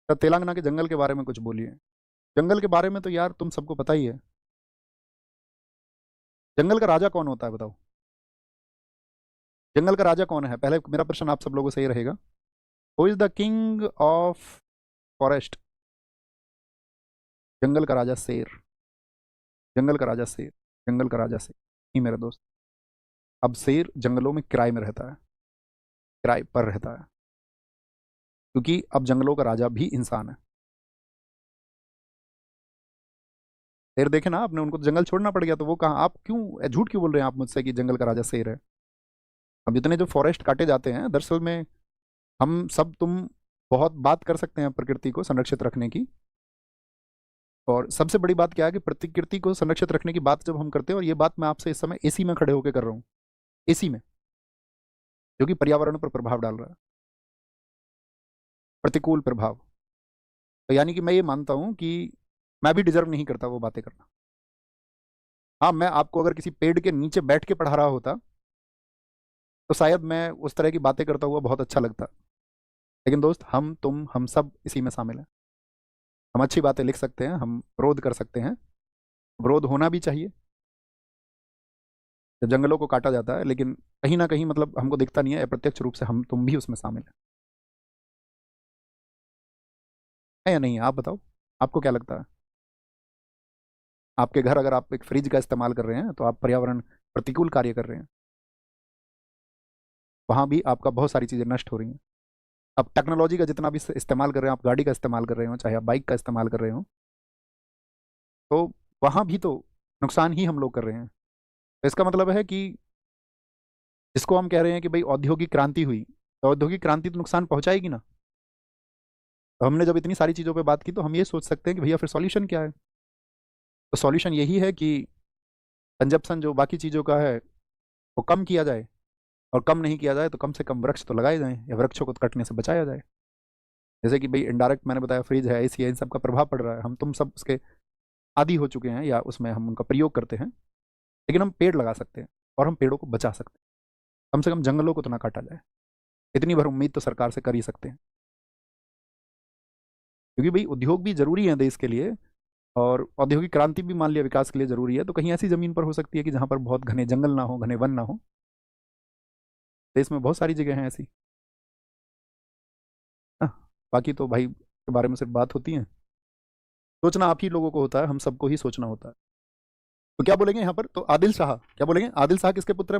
तो तेलंगाना के जंगल के बारे में कुछ बोलिए। जंगल के बारे में तो यार तुम सबको पता ही है। जंगल का राजा कौन होता है बताओ? जंगल का राजा कौन है? पहले मेरा प्रश्न आप सब लोगों से ये रहेगा, who is the king of forest? जंगल का राजा शेर। जंगल का राजा शेर। जंगल का राजा शेर ही मेरे दोस्त। अब शेर जंगलों में किराए में रहता है, किराए पर रहता है, क्योंकि अब जंगलों का राजा भी इंसान है। शेर देखे ना आपने, उनको तो जंगल छोड़ना पड़ गया, तो वो कहाँ, आप क्यों झूठ क्यों बोल रहे हैं आप मुझसे कि जंगल का राजा शेर है? अब जितने जो फॉरेस्ट काटे जाते हैं दरअसल में, हम सब तुम बहुत बात कर सकते हैं प्रकृति को संरक्षित रखने की, और सबसे बड़ी बात क्या है कि प्रकृति को संरक्षित रखने की बात जब हम करते हैं, और ये बात मैं आपसे इस समय एसी में खड़े होकर कर रहा हूँ, एसी में, जो कि पर्यावरण पर प्रभाव डाल रहा है, प्रतिकूल प्रभाव। तो यानी कि मैं ये मानता हूँ कि मैं भी डिजर्व नहीं करता वो बातें करना। हाँ, मैं आपको अगर किसी पेड़ के नीचे बैठ के पढ़ा रहा होता तो शायद मैं उस तरह की बातें करता हुआ बहुत अच्छा लगता, लेकिन दोस्त हम तुम हम सब इसी में शामिल हैं। हम अच्छी बातें लिख सकते हैं, हम विरोध कर सकते हैं, विरोध होना भी चाहिए जब जंगलों को काटा जाता है, लेकिन कहीं ना कहीं मतलब हमको दिखता नहीं है, अप्रत्यक्ष रूप से हम तुम भी उसमें शामिल है या नहीं है? आप बताओ, आपको क्या लगता है? आपके घर अगर आप एक फ्रिज का इस्तेमाल कर रहे हैं तो आप पर्यावरण प्रतिकूल कार्य कर रहे हैं, वहां भी आपका बहुत सारी चीजें नष्ट हो रही हैं। अब टेक्नोलॉजी का जितना भी इस्तेमाल कर रहे हैं, आप गाड़ी का इस्तेमाल कर रहे हो, चाहे आप बाइक का इस्तेमाल कर रहे हो, तो वहां भी तो नुकसान ही हम लोग कर रहे हैं। तो इसका मतलब है कि जिसको हम कह रहे हैं कि भाई औद्योगिक क्रांति हुई, तो औद्योगिक क्रांति तो नुकसान पहुंचाएगी ना। तो हमने जब इतनी सारी चीज़ों पे बात की, तो हम ये सोच सकते हैं कि भैया फिर सॉल्यूशन क्या है? तो सॉल्यूशन यही है कि कंजप्शन जो बाकी चीज़ों का है वो कम किया जाए, और कम नहीं किया जाए तो कम से कम वृक्ष तो लगाए जाएं, या वृक्षों को कटने से बचाया जाए। जैसे कि भाई इनडायरेक्ट मैंने बताया, फ्रिज है, एसी है, इन सब का प्रभाव पड़ रहा है, हम तुम सब उसके आदी हो चुके हैं, या उसमें हम उनका प्रयोग करते हैं, लेकिन हम पेड़ लगा सकते हैं और हम पेड़ों को बचा सकते हैं। कम से कम जंगलों को तो ना काटा जाए, इतनी भर उम्मीद तो सरकार से कर ही सकते हैं। क्योंकि भाई उद्योग भी जरूरी है देश के लिए, और औद्योगिक क्रांति भी मान लिया विकास के लिए जरूरी है, तो कहीं ऐसी जमीन पर हो सकती है कि जहां पर बहुत घने जंगल ना हो, घने वन ना हो। देश में बहुत सारी जगह हैं ऐसी। हाँ, बाकी तो भाई के बारे में सिर्फ बात होती है, सोचना आप ही लोगों को होता है, हम सबको ही सोचना होता है। तो क्या बोलेंगे यहाँ पर? तो आदिल शाह, क्या बोलेंगे? आदिल शाह किसके पुत्र हैं?